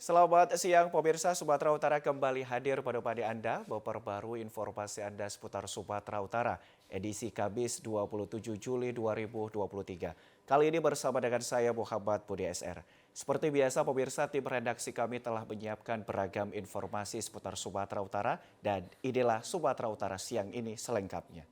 Selamat siang pemirsa, Sumatera Utara kembali hadir pada Anda memperbarui informasi Anda seputar Sumatera Utara edisi Kamis 27 Juli 2023. Kali ini bersama dengan saya Muhammad Budi SR. Seperti biasa pemirsa, tim redaksi kami telah menyiapkan beragam informasi seputar Sumatera Utara dan inilah Sumatera Utara siang ini selengkapnya.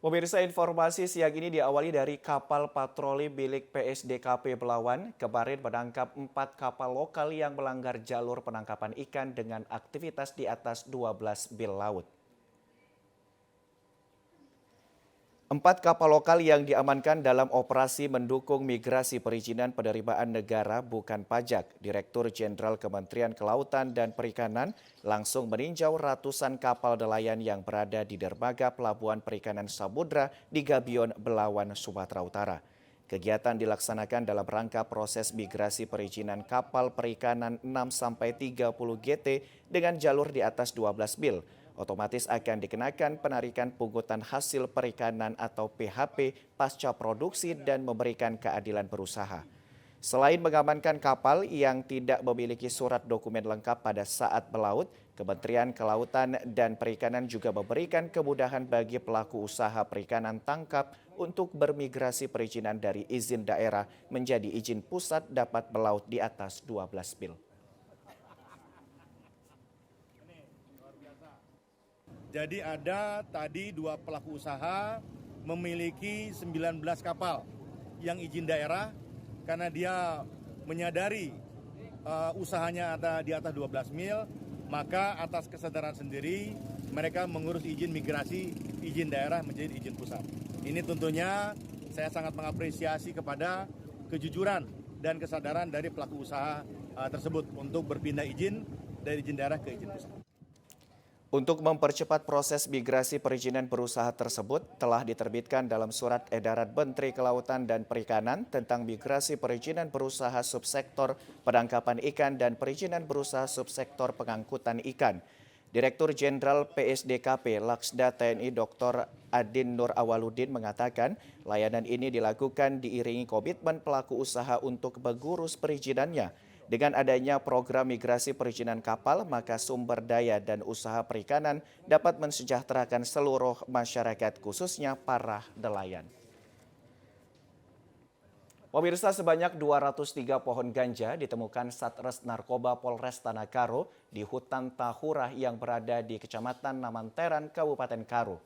Pemirsa, informasi siang ini diawali dari kapal patroli milik PSDKP Belawan kemarin menangkap 4 kapal lokal yang melanggar jalur penangkapan ikan dengan aktivitas di atas 12 mil laut. 4 kapal lokal yang diamankan dalam operasi mendukung migrasi perizinan penerimaan negara bukan pajak. Direktur Jenderal Kementerian Kelautan dan Perikanan langsung meninjau ratusan kapal nelayan yang berada di dermaga Pelabuhan Perikanan Samudra di Gabion, Belawan, Sumatera Utara. Kegiatan dilaksanakan dalam rangka proses migrasi perizinan kapal perikanan 6-30 GT dengan jalur di atas 12 mil. Otomatis akan dikenakan penarikan pungutan hasil perikanan atau PHP pasca produksi dan memberikan keadilan berusaha. Selain mengamankan kapal yang tidak memiliki surat dokumen lengkap pada saat melaut, Kementerian Kelautan dan Perikanan juga memberikan kemudahan bagi pelaku usaha perikanan tangkap untuk bermigrasi perizinan dari izin daerah menjadi izin pusat dapat melaut di atas 12 mil. Jadi ada tadi 2 pelaku usaha memiliki 19 kapal yang izin daerah karena dia menyadari usahanya ada di atas 12 mil, maka atas kesadaran sendiri mereka mengurus izin migrasi izin daerah menjadi izin pusat. Ini tentunya saya sangat mengapresiasi kepada kejujuran dan kesadaran dari pelaku usaha tersebut untuk berpindah izin dari izin daerah ke izin pusat. Untuk mempercepat proses migrasi perizinan berusaha tersebut telah diterbitkan dalam Surat Edaran Menteri Kelautan dan Perikanan tentang migrasi perizinan berusaha subsektor penangkapan ikan dan perizinan berusaha subsektor pengangkutan ikan. Direktur Jenderal PSDKP Laksda TNI Dr. Adin Nur Awaludin mengatakan layanan ini dilakukan diiringi komitmen pelaku usaha untuk mengurus perizinannya. Dengan adanya program migrasi perizinan kapal, maka sumber daya dan usaha perikanan dapat mensejahterakan seluruh masyarakat, khususnya para nelayan. Pemirsa, sebanyak 203 pohon ganja ditemukan Satres Narkoba Polres Tanah Karo di hutan Tahura yang berada di Kecamatan Namanteran, Kabupaten Karo.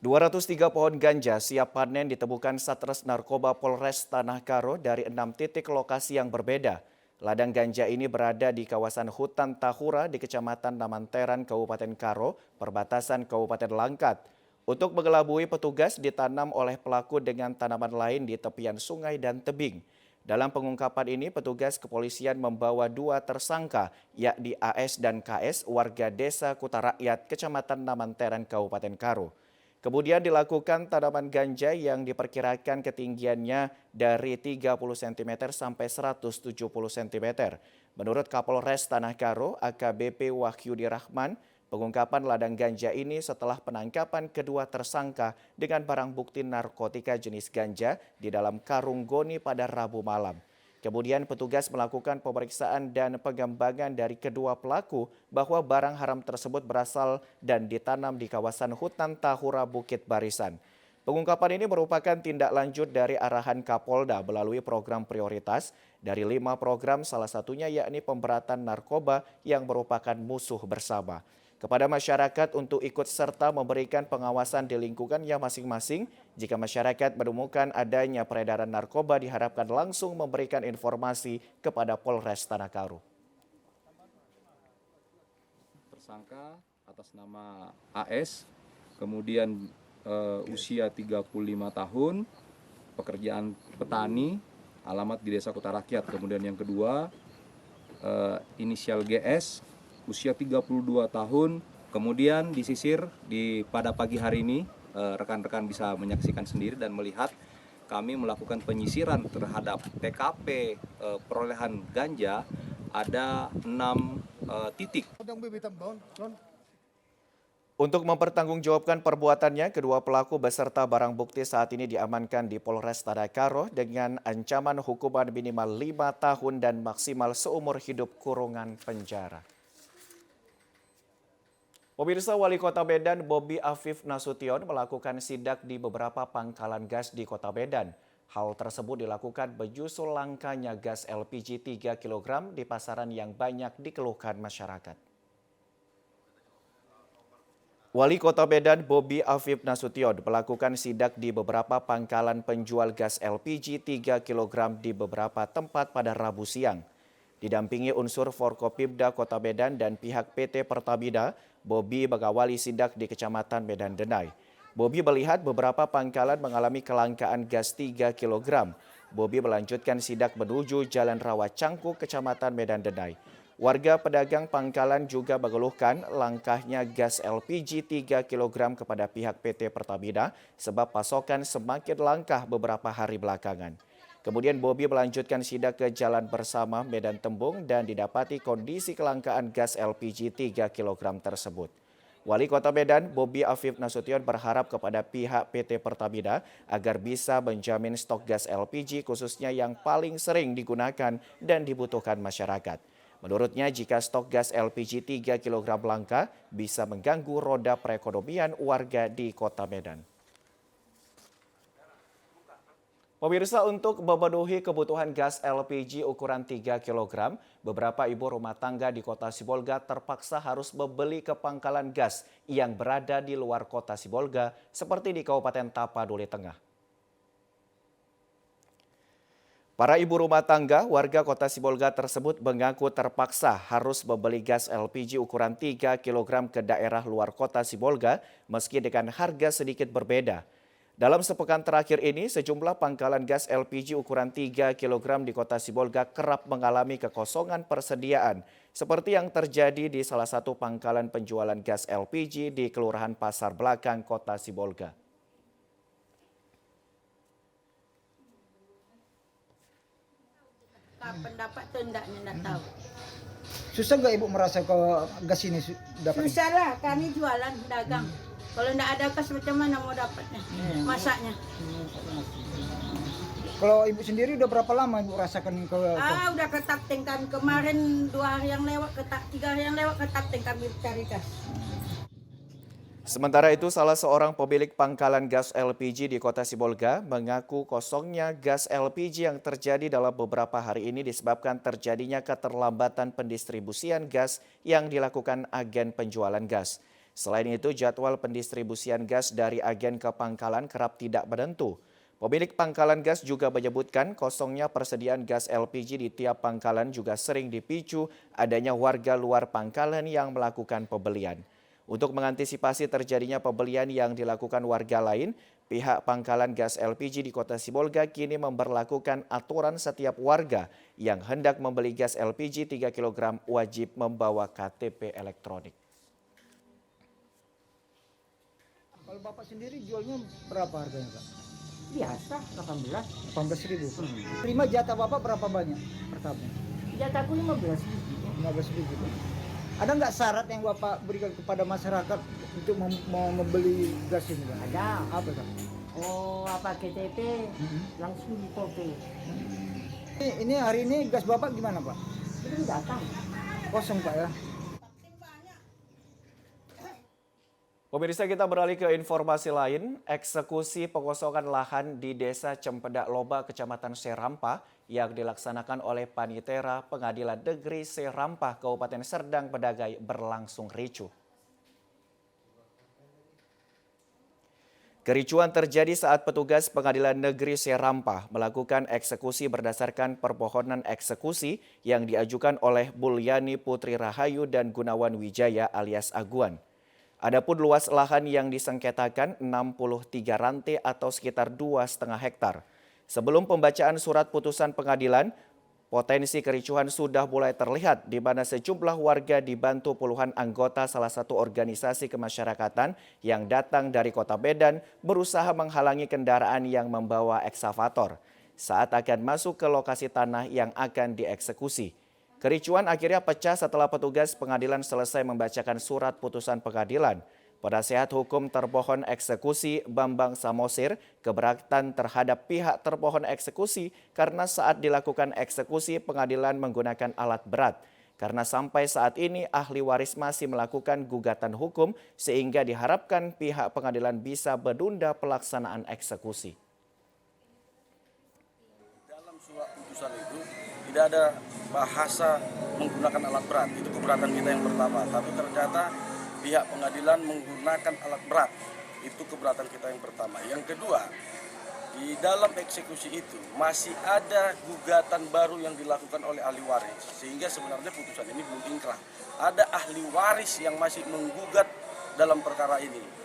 203 pohon ganja siap panen ditemukan Satres Narkoba Polres Tanah Karo dari 6 titik lokasi yang berbeda. Ladang ganja ini berada di kawasan hutan Tahura di Kecamatan Namanteran, Kabupaten Karo, perbatasan Kabupaten Langkat. Untuk mengelabui petugas ditanam oleh pelaku dengan tanaman lain di tepian sungai dan tebing. Dalam pengungkapan ini, petugas kepolisian membawa 2 tersangka, yakni AS dan KS, warga desa Kutarakyat, Kecamatan Namanteran, Kabupaten Karo. Kemudian dilakukan tanaman ganja yang diperkirakan ketinggiannya dari 30 cm sampai 170 cm. Menurut Kapolres Tanah Karo, AKBP Wahyudi Rahman, pengungkapan ladang ganja ini setelah penangkapan kedua tersangka dengan barang bukti narkotika jenis ganja di dalam karung goni pada Rabu malam. Kemudian petugas melakukan pemeriksaan dan pengembangan dari kedua pelaku bahwa barang haram tersebut berasal dan ditanam di kawasan hutan Tahura Bukit Barisan. Pengungkapan ini merupakan tindak lanjut dari arahan Kapolda melalui program prioritas dari 5 program, salah satunya yakni pemberatan narkoba yang merupakan musuh bersama. Kepada masyarakat untuk ikut serta memberikan pengawasan di lingkungannya masing-masing. Jika masyarakat menemukan adanya peredaran narkoba, diharapkan langsung memberikan informasi kepada Polres Tanah Karo. Tersangka atas nama AS, kemudian usia 35 tahun, pekerjaan petani, alamat di Desa Kutarakyat. Kemudian yang kedua, inisial GS, usia 32 tahun, kemudian disisir pada pagi hari ini, rekan-rekan bisa menyaksikan sendiri dan melihat kami melakukan penyisiran terhadap TKP perolehan ganja, ada 6 titik. Untuk mempertanggungjawabkan perbuatannya, kedua pelaku beserta barang bukti saat ini diamankan di Polres Tanah Karo dengan ancaman hukuman minimal 5 tahun dan maksimal seumur hidup kurungan penjara. Pemirsa, Wali Kota Medan Bobi Afif Nasution melakukan sidak di beberapa pangkalan gas di Kota Medan. Hal tersebut dilakukan menyusul langkanya gas LPG 3 kg di pasaran yang banyak dikeluhkan masyarakat. Wali Kota Medan Bobi Afif Nasution melakukan sidak di beberapa pangkalan penjual gas LPG 3 kg di beberapa tempat pada Rabu siang. Didampingi unsur Forkopimda Kota Medan dan pihak PT Pertamina, Bobi mengawali sidak di Kecamatan Medan Denai. Bobi melihat beberapa pangkalan mengalami kelangkaan gas 3 kg. Bobi melanjutkan sidak menuju Jalan Rawa Cangkuk, Kecamatan Medan Denai. Warga pedagang pangkalan juga mengeluhkan langkahnya gas LPG 3 kg kepada pihak PT Pertamina sebab pasokan semakin langka beberapa hari belakangan. Kemudian Bobi melanjutkan sidak ke Jalan Bersama Medan Tembung dan didapati kondisi kelangkaan gas LPG 3 kg tersebut. Wali Kota Medan Bobi Afif Nasution berharap kepada pihak PT Pertamina agar bisa menjamin stok gas LPG khususnya yang paling sering digunakan dan dibutuhkan masyarakat. Menurutnya, jika stok gas LPG 3 kg langka, bisa mengganggu roda perekonomian warga di Kota Medan. Pemirsa, untuk memenuhi kebutuhan gas LPG ukuran 3 kg, beberapa ibu rumah tangga di Kota Sibolga terpaksa harus membeli ke pangkalan gas yang berada di luar Kota Sibolga, seperti di Kabupaten Tapanuli Tengah. Para ibu rumah tangga warga Kota Sibolga tersebut mengaku terpaksa harus membeli gas LPG ukuran 3 kg ke daerah luar Kota Sibolga meski dengan harga sedikit berbeda. Dalam sepekan terakhir ini, sejumlah pangkalan gas LPG ukuran 3 kg di Kota Sibolga kerap mengalami kekosongan persediaan, seperti yang terjadi di salah satu pangkalan penjualan gas LPG di Kelurahan Pasar Belakang, Kota Sibolga. Kapan dapat tuh enggak tahu. Susah nggak Ibu merasa ke gas ini dapat? Susah lah, kami jualan dagang. Kalau enggak ada gas macam mana mau dapatnya? Masaknya. Kalau Ibu sendiri udah berapa lama Ibu rasakan Udah ketakting kami kemarin 2 hari yang lewat, 3 hari yang lewat ketakting kami cari gas. Sementara itu, salah seorang pemilik pangkalan gas LPG di Kota Sibolga mengaku kosongnya gas LPG yang terjadi dalam beberapa hari ini disebabkan terjadinya keterlambatan pendistribusian gas yang dilakukan agen penjualan gas. Selain itu, jadwal pendistribusian gas dari agen ke pangkalan kerap tidak menentu. Pemilik pangkalan gas juga menyebutkan kosongnya persediaan gas LPG di tiap pangkalan juga sering dipicu adanya warga luar pangkalan yang melakukan pembelian. Untuk mengantisipasi terjadinya pembelian yang dilakukan warga lain, pihak pangkalan gas LPG di Kota Sibolga kini memberlakukan aturan setiap warga yang hendak membeli gas LPG 3 kg wajib membawa KTP elektronik. Kalau Bapak sendiri jualnya berapa harganya Pak? Biasa 18. 18.000. Terima jatah Bapak berapa banyak per tahun? Jatahku 15. 15.000. Ada nggak syarat yang Bapak berikan kepada masyarakat untuk mau membeli gas ini Pak? Ada. Apa Pak? Oh, apa KTP langsung difoto. Ini hari ini gas Bapak gimana Pak? Belum datang. Kosong Pak ya? Pemirsa, kita beralih ke informasi lain. Eksekusi pengosongan lahan di Desa Cempedak Loba, Kecamatan Serampah yang dilaksanakan oleh Panitera Pengadilan Negeri Serampah, Kabupaten Serdang Bedagai berlangsung ricuh. Kericuan terjadi saat petugas Pengadilan Negeri Serampah melakukan eksekusi berdasarkan permohonan eksekusi yang diajukan oleh Bulyani Putri Rahayu dan Gunawan Wijaya alias Aguan. Adapun luas lahan yang disengketakan 63 rantai atau sekitar 2,5 hektar. Sebelum pembacaan surat putusan pengadilan, potensi kericuhan sudah mulai terlihat di mana sejumlah warga dibantu puluhan anggota salah satu organisasi kemasyarakatan yang datang dari Kota Medan berusaha menghalangi kendaraan yang membawa eksavator saat akan masuk ke lokasi tanah yang akan dieksekusi. Kericuan akhirnya pecah setelah petugas pengadilan selesai membacakan surat putusan pengadilan. Penasehat hukum termohon eksekusi Bambang Samosir keberatan terhadap pihak termohon eksekusi karena saat dilakukan eksekusi pengadilan menggunakan alat berat. Karena sampai saat ini ahli waris masih melakukan gugatan hukum sehingga diharapkan pihak pengadilan bisa menunda pelaksanaan eksekusi. Dalam surat putusan itu tidak ada bahasa menggunakan alat berat. Itu keberatan kita yang pertama. Tapi ternyata pihak pengadilan menggunakan alat berat. Itu keberatan kita yang pertama. Yang kedua, di dalam eksekusi itu masih ada gugatan baru yang dilakukan oleh ahli waris. Sehingga sebenarnya putusan ini belum inkrah. Ada ahli waris yang masih menggugat dalam perkara ini.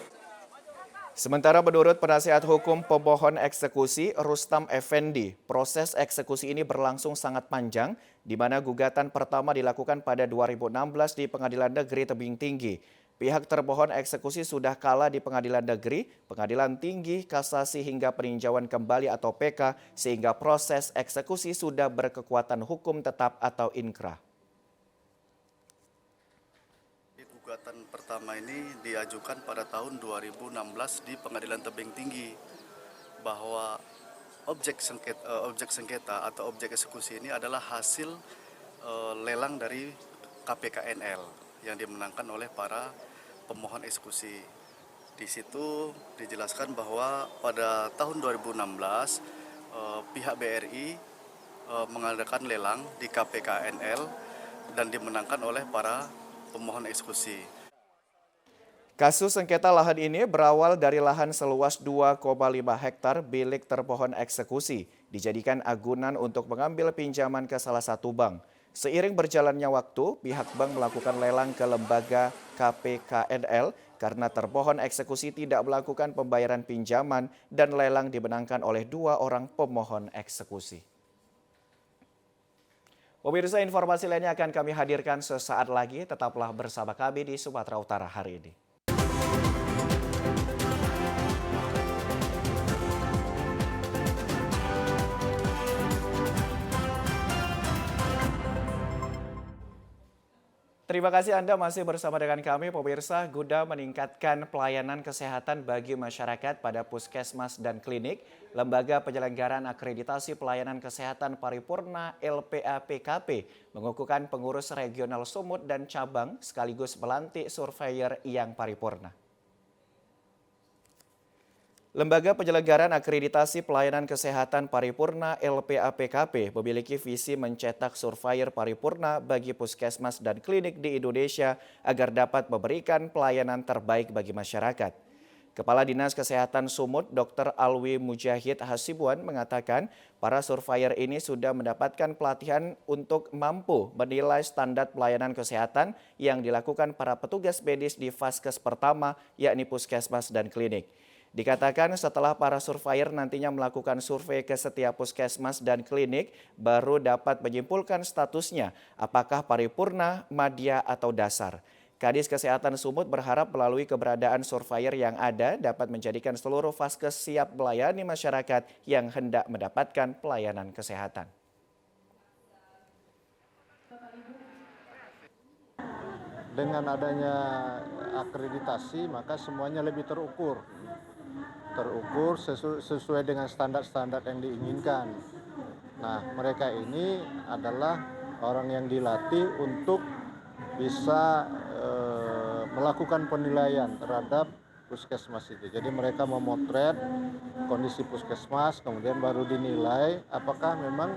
Sementara menurut penasihat hukum pemohon eksekusi Rustam Effendi, proses eksekusi ini berlangsung sangat panjang, di mana gugatan pertama dilakukan pada 2016 di Pengadilan Negeri Tebing Tinggi. Pihak termohon eksekusi sudah kalah di Pengadilan Negeri, Pengadilan Tinggi, Kasasi hingga peninjauan kembali atau PK, sehingga proses eksekusi sudah berkekuatan hukum tetap atau inkrah. Gugatan pertama ini diajukan pada tahun 2016 di Pengadilan Tebing Tinggi bahwa objek sengketa atau objek eksekusi ini adalah hasil lelang dari KPKNL yang dimenangkan oleh para pemohon eksekusi. Di situ dijelaskan bahwa pada tahun 2016 pihak BRI mengadakan lelang di KPKNL dan dimenangkan oleh para pemohon eksekusi. Kasus sengketa lahan ini berawal dari lahan seluas 2,5 hektar milik termohon eksekusi, dijadikan agunan untuk mengambil pinjaman ke salah satu bank. Seiring berjalannya waktu, pihak bank melakukan lelang ke lembaga KPKNL karena termohon eksekusi tidak melakukan pembayaran pinjaman dan lelang dimenangkan oleh 2 orang pemohon eksekusi. Pemirsa, informasi lainnya akan kami hadirkan sesaat lagi. Tetaplah bersama kami di Sumatera Utara hari ini. Terima kasih Anda masih bersama dengan kami, pemirsa. Guna meningkatkan pelayanan kesehatan bagi masyarakat pada puskesmas dan klinik, Lembaga Penyelenggaraan Akreditasi Pelayanan Kesehatan Paripurna LPAPKP mengukuhkan pengurus regional Sumut dan cabang sekaligus melantik surveyor yang paripurna. Lembaga Penyelenggaraan Akreditasi Pelayanan Kesehatan Paripurna LPAPKP memiliki visi mencetak surveyor paripurna bagi puskesmas dan klinik di Indonesia agar dapat memberikan pelayanan terbaik bagi masyarakat. Kepala Dinas Kesehatan Sumut, Dr. Alwi Mujahid Hasibuan mengatakan para surveyor ini sudah mendapatkan pelatihan untuk mampu menilai standar pelayanan kesehatan yang dilakukan para petugas medis di vaskes pertama, yakni puskesmas dan klinik. Dikatakan setelah para surveyor nantinya melakukan survei ke setiap puskesmas dan klinik, baru dapat menyimpulkan statusnya apakah paripurna, madya, atau dasar. Kadis Kesehatan Sumut berharap melalui keberadaan surveyor yang ada dapat menjadikan seluruh vaskes siap melayani masyarakat yang hendak mendapatkan pelayanan kesehatan. Dengan adanya akreditasi maka semuanya lebih terukur sesuai dengan standar-standar yang diinginkan. Nah, mereka ini adalah orang yang dilatih untuk bisa melakukan penilaian terhadap puskesmas itu. Jadi mereka memotret kondisi puskesmas, kemudian baru dinilai apakah memang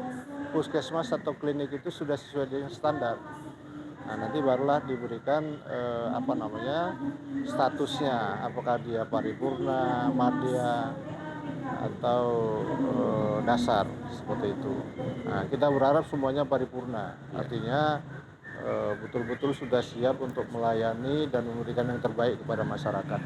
puskesmas atau klinik itu sudah sesuai dengan standar. Nah, nanti barulah diberikan statusnya, apakah dia paripurna, madya, atau dasar, seperti itu. Nah, kita berharap semuanya paripurna, artinya betul-betul sudah siap untuk melayani dan memberikan yang terbaik kepada masyarakat.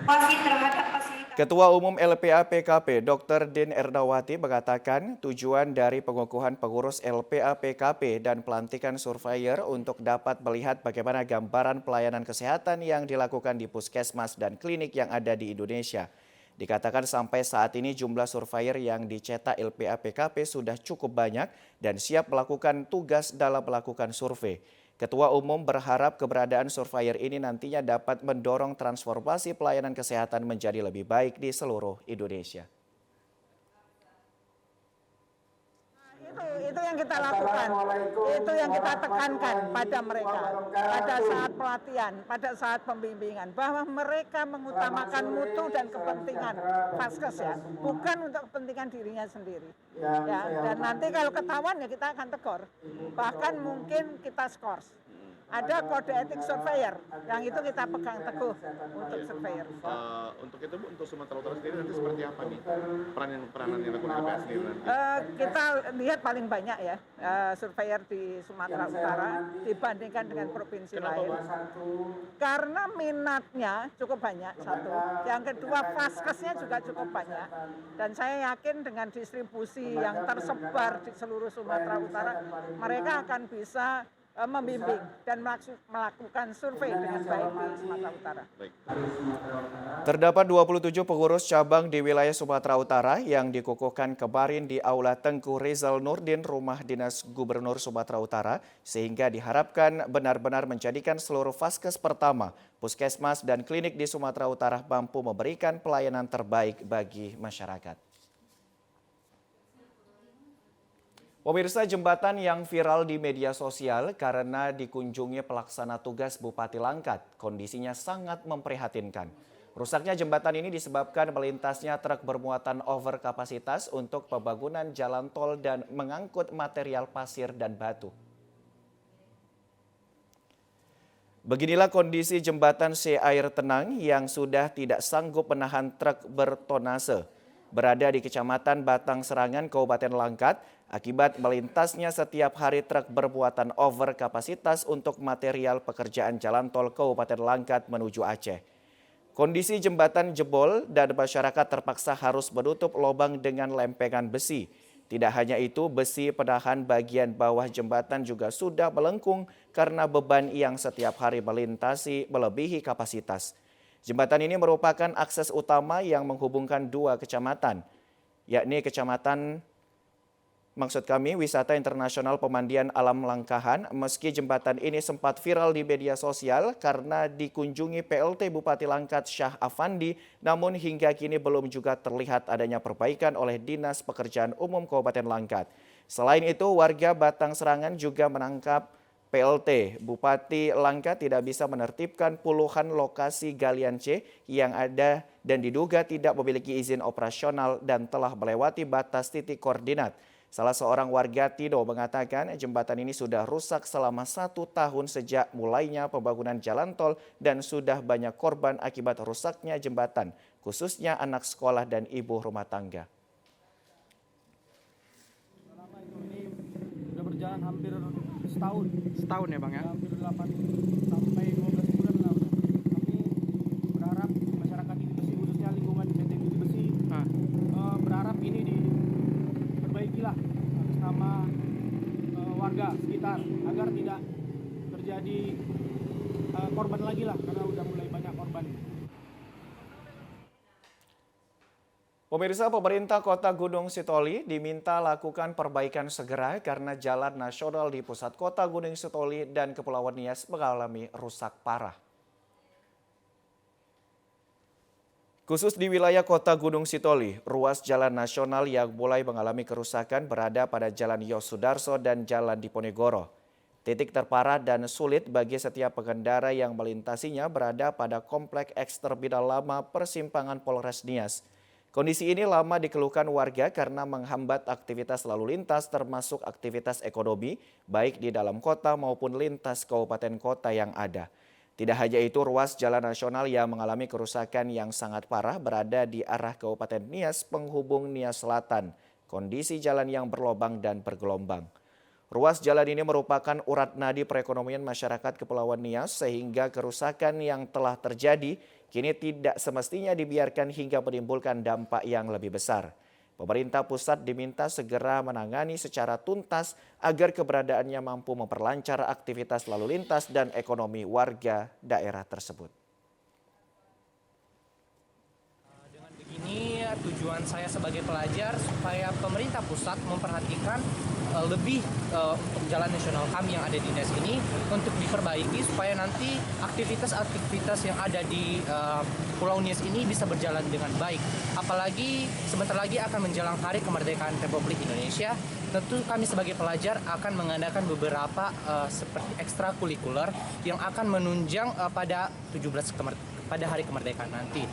Ketua Umum LPAPKP Dr. Din Erdawati mengatakan tujuan dari pengukuhan pengurus LPAPKP dan pelantikan surveyor untuk dapat melihat bagaimana gambaran pelayanan kesehatan yang dilakukan di puskesmas dan klinik yang ada di Indonesia. Dikatakan sampai saat ini jumlah surveyor yang dicetak LPA PKP sudah cukup banyak dan siap melakukan tugas dalam melakukan survei. Ketua Umum berharap keberadaan surveyor ini nantinya dapat mendorong transformasi pelayanan kesehatan menjadi lebih baik di seluruh Indonesia. Itu yang kita lakukan, itu yang kita tekankan pada mereka, pada saat pelatihan, pada saat pembimbingan, bahwa mereka mengutamakan mutu dan kepentingan Vaskes ya, bukan untuk kepentingan dirinya sendiri. Ya, dan nanti kalau ketahuan ya kita akan tegur, bahkan mungkin kita skors. Ada kode etik surveyor, yang itu kita pegang teguh untuk surveyor. Untuk itu Bu, untuk Sumatera Utara sendiri nanti seperti apa nih peranan yang dilakukan LPA sendiri nanti? Kita lihat paling banyak ya surveyor di Sumatera Utara dibandingkan dengan provinsi lain. Karena minatnya cukup banyak, satu. Yang kedua, Vaskesnya juga cukup banyak. Dan saya yakin dengan distribusi yang tersebar di seluruh Sumatera Utara, mereka akan bisa membimbing dan melakukan survei dengan baik di Sumatera Utara. Terdapat 27 pengurus cabang di wilayah Sumatera Utara yang dikukuhkan kemarin di Aula Tengku Rizal Nurdin, Rumah Dinas Gubernur Sumatera Utara, sehingga diharapkan benar-benar menjadikan seluruh Vaskes pertama, puskesmas dan klinik di Sumatera Utara mampu memberikan pelayanan terbaik bagi masyarakat. Pemirsa, jembatan yang viral di media sosial karena dikunjungi pelaksana tugas Bupati Langkat, kondisinya sangat memprihatinkan. Rusaknya jembatan ini disebabkan melintasnya truk bermuatan over kapasitas untuk pembangunan jalan tol dan mengangkut material pasir dan batu. Beginilah kondisi jembatan C Air Tenang yang sudah tidak sanggup menahan truk bertonase. Berada di Kecamatan Batang Serangan, Kabupaten Langkat, akibat melintasnya setiap hari truk bermuatan over kapasitas untuk material pekerjaan jalan tol Kabupaten Langkat menuju Aceh. Kondisi jembatan jebol dan masyarakat terpaksa harus menutup lubang dengan lempengan besi. Tidak hanya itu, besi penahan bagian bawah jembatan juga sudah melengkung karena beban yang setiap hari melintasi melebihi kapasitas. Jembatan ini merupakan akses utama yang menghubungkan dua kecamatan, yakni Wisata Internasional Pemandian Alam Langkahan. Meski jembatan ini sempat viral di media sosial karena dikunjungi PLT Bupati Langkat Syah Afandi, namun hingga kini belum juga terlihat adanya perbaikan oleh Dinas Pekerjaan Umum Kabupaten Langkat. Selain itu, warga Batang Serangan juga menangkap PLT Bupati Langkat tidak bisa menertibkan puluhan lokasi galian C yang ada dan diduga tidak memiliki izin operasional dan telah melewati batas titik koordinat. Salah seorang warga Tino mengatakan jembatan ini sudah rusak selama 1 tahun sejak mulainya pembangunan jalan tol dan sudah banyak korban akibat rusaknya jembatan, khususnya anak sekolah dan ibu rumah tangga. Ini sudah berjalan hampir setahun. Setahun ya Bang ya? Hampir 8 sampai 12 bulan lah. Kami berharap masyarakat ini besi, khususnya lingkungan PT Budi Besi, berharap ini diperbaikilah atas nama warga sekitar agar tidak terjadi korban lagi lah, karena udah mulai banyak korban. Pemirsa, pemerintah Kota Gunung Sitoli diminta lakukan perbaikan segera karena jalan nasional di pusat Kota Gunung Sitoli dan Kepulauan Nias mengalami rusak parah. Khusus di wilayah Kota Gunung Sitoli, ruas jalan nasional yang mulai mengalami kerusakan berada pada Jalan Yos Sudarso dan Jalan Diponegoro. Titik terparah dan sulit bagi setiap pengendara yang melintasinya berada pada Komplek Eks Terminal Lama Persimpangan Polres Nias. Kondisi ini lama dikeluhkan warga karena menghambat aktivitas lalu lintas termasuk aktivitas ekonomi baik di dalam kota maupun lintas kabupaten kota yang ada. Tidak hanya itu, ruas jalan nasional yang mengalami kerusakan yang sangat parah berada di arah Kabupaten Nias penghubung Nias Selatan. Kondisi jalan yang berlobang dan bergelombang. Ruas jalan ini merupakan urat nadi perekonomian masyarakat Kepulauan Nias sehingga kerusakan yang telah terjadi kini tidak semestinya dibiarkan hingga menimbulkan dampak yang lebih besar. Pemerintah pusat diminta segera menangani secara tuntas agar keberadaannya mampu memperlancar aktivitas lalu lintas dan ekonomi warga daerah tersebut. Dengan begini juga tujuan saya sebagai pelajar supaya pemerintah pusat memperhatikan lebih untuk jalan nasional kami yang ada di Nias ini untuk diperbaiki supaya nanti aktivitas-aktivitas yang ada di Pulau Nias ini bisa berjalan dengan baik. Apalagi sebentar lagi akan menjelang Hari Kemerdekaan Republik Indonesia. Tentu kami sebagai pelajar akan mengadakan beberapa seperti ekstrakurikuler yang akan menunjang pada pada Hari Kemerdekaan nanti.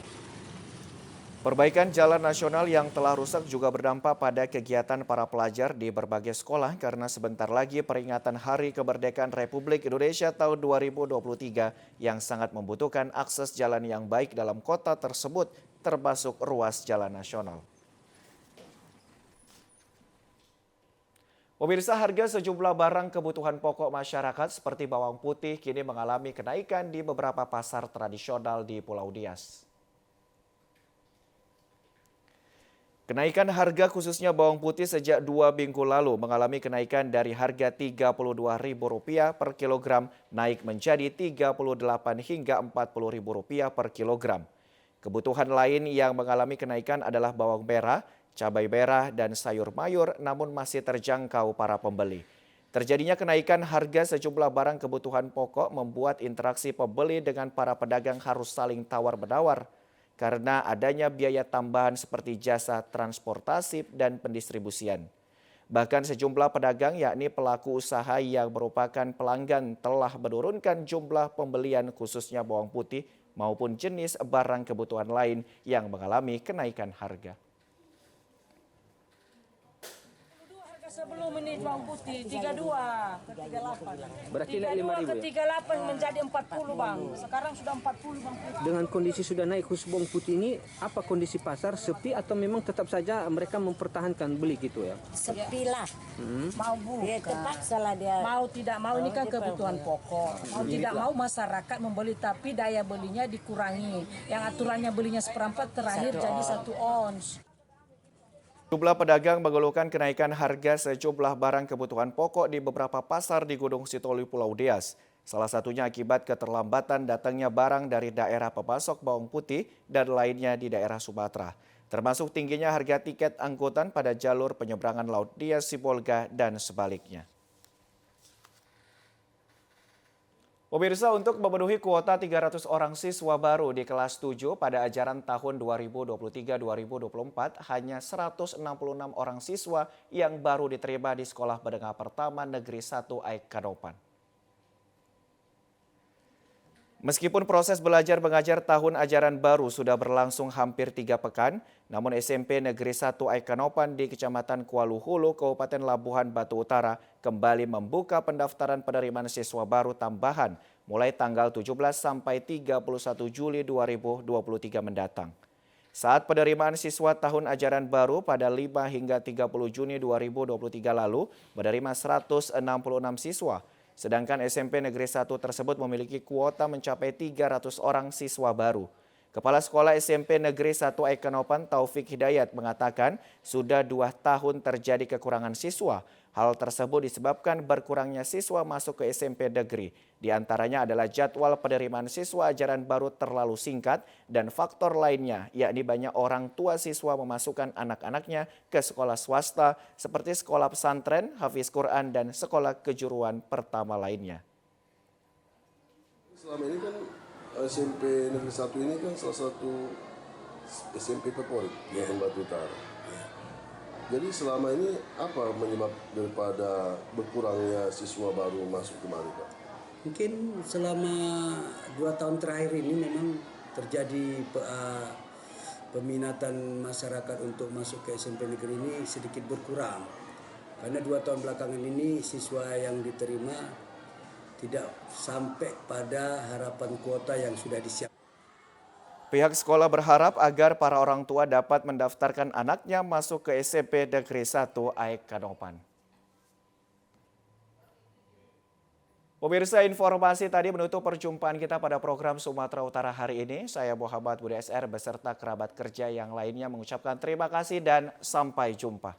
Perbaikan jalan nasional yang telah rusak juga berdampak pada kegiatan para pelajar di berbagai sekolah karena sebentar lagi peringatan Hari Kemerdekaan Republik Indonesia tahun 2023 yang sangat membutuhkan akses jalan yang baik dalam kota tersebut termasuk ruas jalan nasional. Pemirsa, harga sejumlah barang kebutuhan pokok masyarakat seperti bawang putih kini mengalami kenaikan di beberapa pasar tradisional di Pulau Nias. Kenaikan harga khususnya bawang putih sejak 2 minggu lalu mengalami kenaikan dari harga Rp32.000 per kilogram naik menjadi Rp38 hingga Rp40.000 per kilogram. Kebutuhan lain yang mengalami kenaikan adalah bawang merah, cabai merah, dan sayur mayur namun masih terjangkau para pembeli. Terjadinya kenaikan harga sejumlah barang kebutuhan pokok membuat interaksi pembeli dengan para pedagang harus saling tawar-menawar karena adanya biaya tambahan seperti jasa transportasi dan pendistribusian. Bahkan sejumlah pedagang yakni pelaku usaha yang merupakan pelanggan telah menurunkan jumlah pembelian khususnya bawang putih maupun jenis barang kebutuhan lain yang mengalami kenaikan harga. Sebelum ini bawang putih 32 ke 38. Berarti naik 32 ke 38 menjadi 40 bang. Sekarang sudah 40 bang putih. Dengan kondisi sudah naik khusus bawang putih ini, apa kondisi pasar sepi atau memang tetap saja mereka mempertahankan beli gitu ya? Sepi lah. Mau buka. Ya, terpaksa lah dia. Mau tidak mau ini kan kebutuhan pokok. Mau tidak mau masyarakat membeli tapi daya belinya dikurangi. Yang aturannya belinya seperempat terakhir jadi 1 ons. Jumlah pedagang mengeluhkan kenaikan harga sejumlah barang kebutuhan pokok di beberapa pasar di Gunung Sitoli, Pulau Nias. Salah satunya akibat keterlambatan datangnya barang dari daerah pemasok bawang putih dan lainnya di daerah Sumatera. Termasuk tingginya harga tiket angkutan pada jalur penyeberangan Laut Nias-Sibolga dan sebaliknya. Pemirsa, untuk memenuhi kuota 300 orang siswa baru di kelas 7 pada ajaran tahun 2023-2024, hanya 166 orang siswa yang baru diterima di Sekolah Menengah Pertama Negeri 1 Aik Kanopan. Meskipun proses belajar mengajar tahun ajaran baru sudah berlangsung hampir 3 pekan, namun SMP Negeri 1 Aik Kanopan di Kecamatan Kuala Hulu, Kabupaten Labuhan Batu Utara kembali membuka pendaftaran penerimaan siswa baru tambahan mulai tanggal 17 sampai 31 Juli 2023 mendatang. Saat penerimaan siswa tahun ajaran baru pada 5 hingga 30 Juni 2023 lalu menerima 166 siswa. Sedangkan SMP Negeri 1 tersebut memiliki kuota mencapai 300 orang siswa baru. Kepala Sekolah SMP Negeri 1 Aik Kanopan Taufik Hidayat mengatakan sudah 2 tahun terjadi kekurangan siswa. Hal tersebut disebabkan berkurangnya siswa masuk ke SMP negeri. Di antaranya adalah jadwal penerimaan siswa ajaran baru terlalu singkat dan faktor lainnya, yakni banyak orang tua siswa memasukkan anak-anaknya ke sekolah swasta seperti sekolah pesantren, hafiz Quran, dan sekolah kejuruan pertama lainnya. Selama ini kan SMP Negeri 1 ini kan salah satu SMP favorit di Batu Utara. Jadi selama ini apa penyebab daripada berkurangnya siswa baru masuk kemari, Pak? Mungkin selama 2 tahun terakhir ini memang terjadi peminatan masyarakat untuk masuk ke SMP negeri ini sedikit berkurang. Karena 2 tahun belakangan ini siswa yang diterima tidak sampai pada harapan kuota yang sudah disiapkan. Pihak sekolah berharap agar para orang tua dapat mendaftarkan anaknya masuk ke SMP Negeri 1 Aik Kanopan. Pemirsa, informasi tadi menutup perjumpaan kita pada program Sumatera Utara hari ini. Saya Muhammad Budi SR beserta kerabat kerja yang lainnya mengucapkan terima kasih dan sampai jumpa.